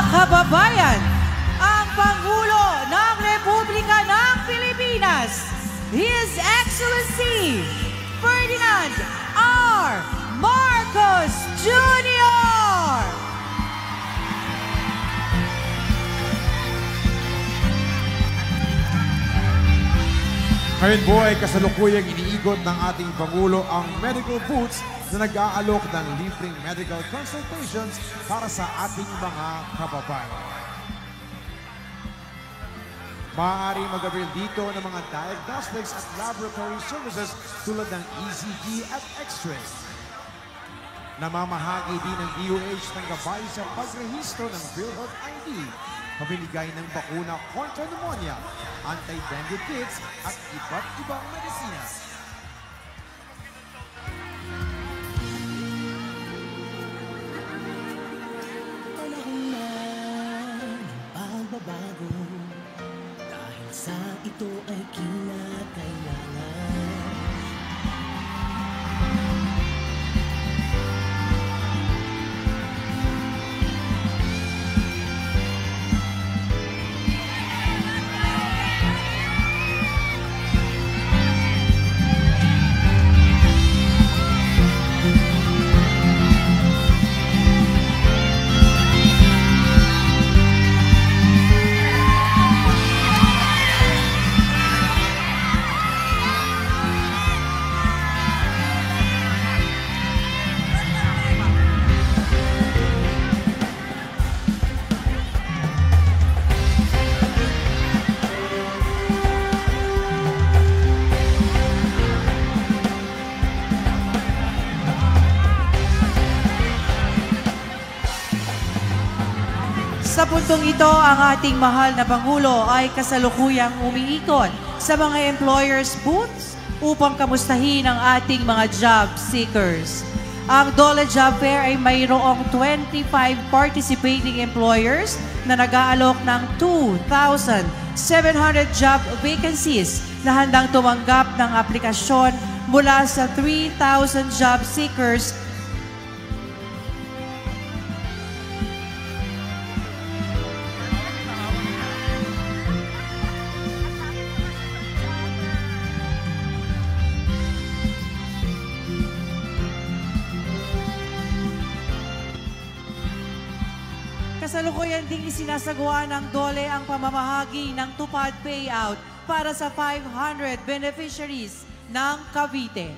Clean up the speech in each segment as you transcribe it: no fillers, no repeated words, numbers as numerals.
kababayan, ang Pangulo ng Republika ng Pilipinas, His Excellency Ferdinand R. Marcos Jr. Ngayon po ay kasalukuyang iniikot ng ating Pangulo ang medical booths na nag-aalok ng libreng medical consultations para sa ating mga kababayan. Maaari mag-avail dito ng mga diagnostics at laboratory services tulad ng ECG at X-ray. Namamahagi din ng DOH ng gabay sa pagrehistro ng PhilHealth ID, pamimigay ng bakuna kontra pneumonia, anti-dengue kits at iba't ibang medisina. Panahon na ng pagbabago, dahil sa ito ay kinakailangan. Sa puntong ito, ang ating mahal na Pangulo ay kasalukuyang umiikot sa mga employers' booths upang kamustahin ang ating mga job seekers. Ang DOLE Job Fair ay mayroong 25 participating employers na nag-aalok ng 2,700 job vacancies na handang tumanggap ng aplikasyon mula sa 3,000 job seekers. Kasalukuyan ding isinasagawa ng DOLE ang pamamahagi ng tupad payout para sa 500 beneficiaries ng Cavite.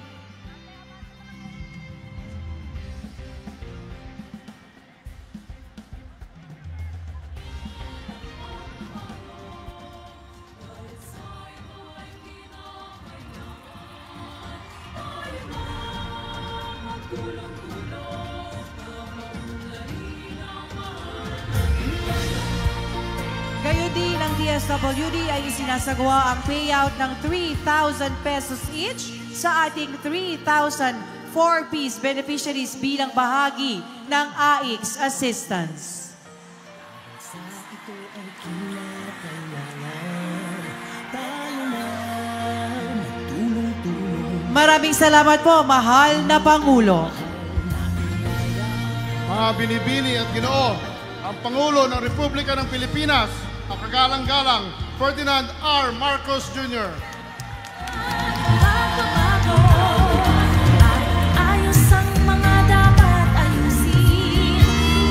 Gayon din ang DSWD ay isinasagawa ang payout ng 3,000 pesos each sa ating 3,000 4-piece beneficiaries bilang bahagi ng AIX assistance. Sa ito ay kinakailangan, tayo na magtulong-tulong. Maraming salamat po, mahal na Pangulo. Mga binibini at ginoo, ang Pangulo ng Republika ng Pilipinas, ang kagalang-galang Ferdinand R. Marcos Jr. Pagbabago at ayos ang mga dapat ayusin.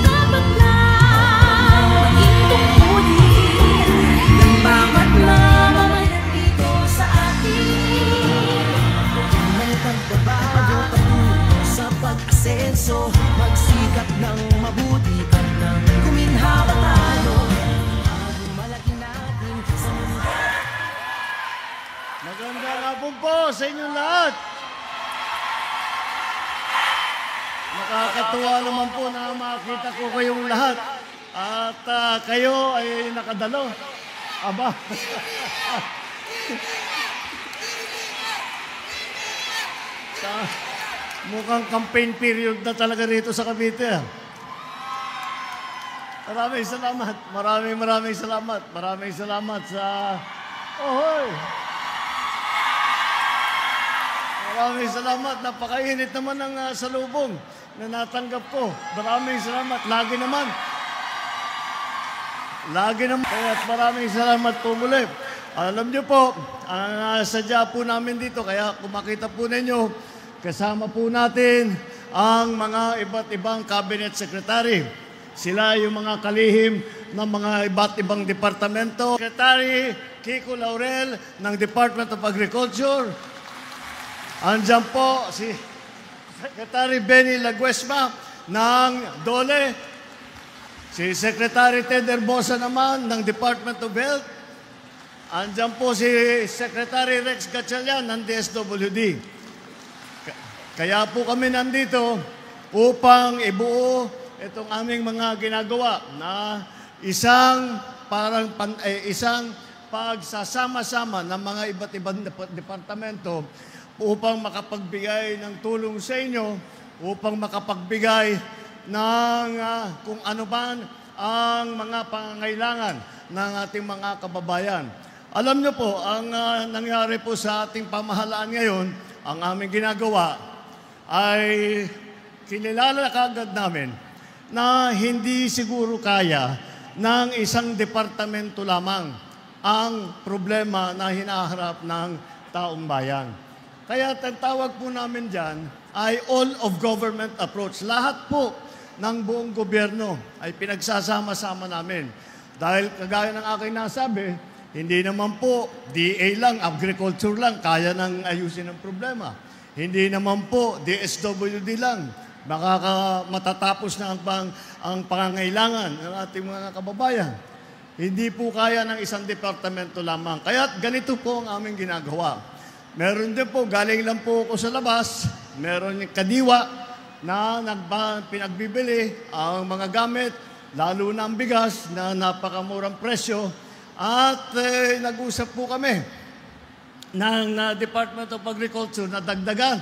Dapat lang maging tungkulin ng bawat mamamayan dito sa atin. May pagbabago patungo sa pag-asenso, magsikap ng mabuti at ng guminhawa tayo. Magandang hapon po sa inyong lahat. Nakakatuwa naman po na makita ko kayong lahat. At kayo ay nakadalo. Aba. Mukhang campaign period na talaga rito sa Cavite. Maraming salamat. Maraming salamat. Maraming salamat sa... Ohoy! Maraming salamat. Napakainit naman ng salubong na natanggap ko. Maraming salamat. Lagi naman. Lagi naman. At maraming salamat po muli. Alam niyo po, ang sadya po namin dito, kaya kung makita po ninyo, kasama po natin ang mga iba't ibang cabinet secretary. Sila yung mga kalihim ng mga iba't ibang departamento. Secretary Kiko Laurel ng Department of Agriculture. Andyan po si Secretary Benny Laguesma ng DOLE. Si Secretary Ted Herbosa naman ng Department of Health. Andyan po si Secretary Rex Gatchalian ng DSWD. Kaya po kami nandito upang ibuo itong aming mga ginagawa na isang pagsasama-sama ng mga iba't ibang departamento upang makapagbigay ng tulong sa inyo, upang makapagbigay ng kung ano man ang mga pangangailangan ng ating mga kababayan. Alam niyo po, ang nangyari po sa ating pamahalaan ngayon, ang aming ginagawa ay kinilala kagad namin na hindi siguro kaya ng isang departamento lamang ang problema na hinaharap ng taong bayan. Kaya tawag po namin dyan ay all-of-government approach. Lahat po ng buong gobyerno ay pinagsasama-sama namin. Dahil kagaya ng aking nasabi, hindi naman po DA lang, agriculture lang, kaya nang ayusin ang problema. Hindi naman po DSWD lang, matatapos na ang pangangailangan ng ating mga kababayan. Hindi po kaya ng isang departamento lamang. Kaya ganito po ang aming ginagawa. Meron din po, galing lang po ako sa labas, meron yung kadiwa na pinagbibili ang mga gamit, lalo na ang bigas na napakamurang presyo. At nag-usap po kami ng Department of Agriculture na dagdagan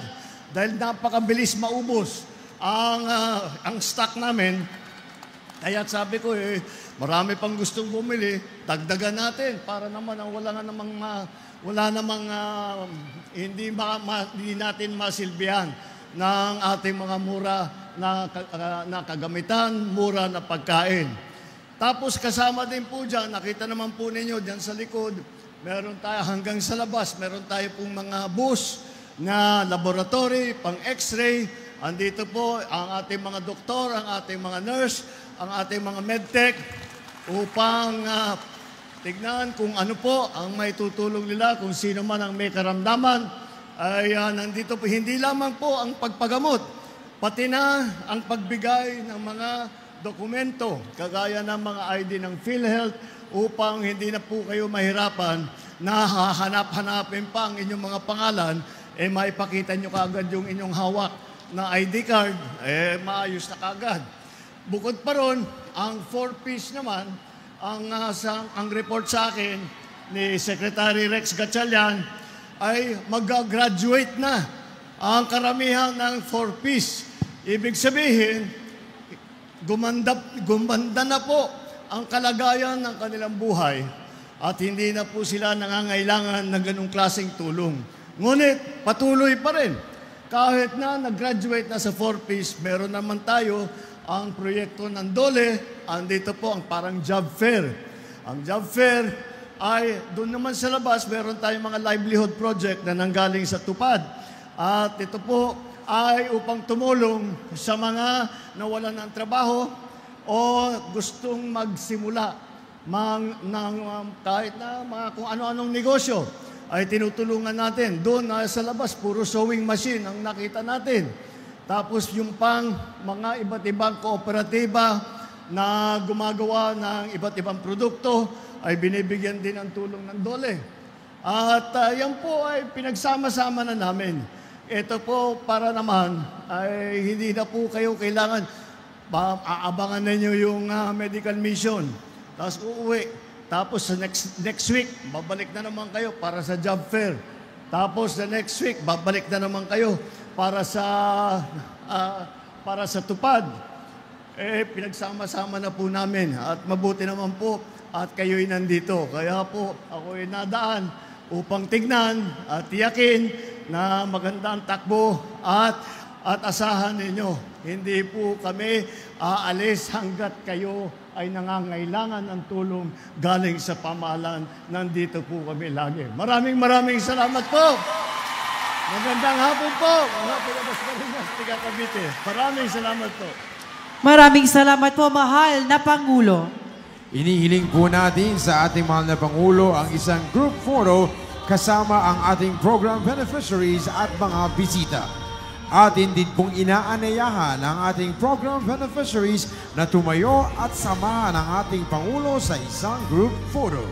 dahil napakabilis maubos ang stock namin. Kaya sabi ko, marami pang gustong bumili, dagdagan natin para naman hindi natin masilbihan ng ating mga mura na kagamitan, mura na pagkain. Tapos kasama din po dyan, nakita naman po ninyo dyan sa likod, meron tayo hanggang sa labas, meron tayo pong mga bus na laboratory, pang x-ray. Andito po ang ating mga doktor, ang ating mga nurse, ang ating mga medtech upang tignan kung ano po ang may tutulong nila, kung sino man ang may karamdaman. Ay nandito po, hindi lamang po ang pagpagamot, pati na ang pagbigay ng mga dokumento, kagaya ng mga ID ng PhilHealth, upang hindi na po kayo mahirapan na hahanap-hanapin pa ang inyong mga pangalan, maipakita nyo kaagad yung inyong hawak na ID card, maayos na kaagad. Bukod pa ron, ang 4-piece naman, ang report sa akin ni Secretary Rex Gatchalian ay mag-graduate na ang karamihan ng 4-piece. Ibig sabihin, gumanda na po ang kalagayan ng kanilang buhay at hindi na po sila nangangailangan ng ganong klaseng tulong. Ngunit patuloy pa rin. Kahit na nag-graduate na sa 4-piece, meron naman tayo ang proyekto ng DOLE. Andito po ang parang job fair. Ang job fair ay doon naman sa labas, meron tayong mga livelihood project na nanggaling sa TUPAD. At ito po ay upang tumulong sa mga nawalan ng trabaho o gustong magsimula ng kahit na kung ano-anong negosyo ay tinutulungan natin. Doon sa labas, puro sewing machine ang nakita natin. Tapos yung pang mga iba't ibang kooperatiba na gumagawa ng iba't ibang produkto ay binibigyan din ng tulong ng DOLE. At yan po ay pinagsama-sama na namin. Ito po para naman ay hindi na po kayo kailangan aabangan ninyo yung medical mission. Tapos uuwi. Tapos sa next week, babalik na naman kayo para sa job fair. Tapos the next week, babalik na naman kayo para sa TUPAD. Pinagsama-sama na po namin at mabuti naman po at kayo'y nandito. Kaya po ako'y nadaan upang tignan at tiyakin na maganda ang takbo at at asahan ninyo, hindi po kami aalis hanggat kayo ay nangangailangan ng tulong galing sa pamahalaan. Nandito po kami lagi. Maraming salamat po. Magandang hapon po, mga Pilabas-Balinas, tiga Cavite. Maraming salamat po. Maraming salamat po, mahal na Pangulo. Inihiling po natin sa ating mahal na Pangulo ang isang group photo kasama ang ating program beneficiaries at mga bisita. Atin din pong inaanayahan ang ating program beneficiaries na tumayo at samahan ang ating Pangulo sa isang group photo.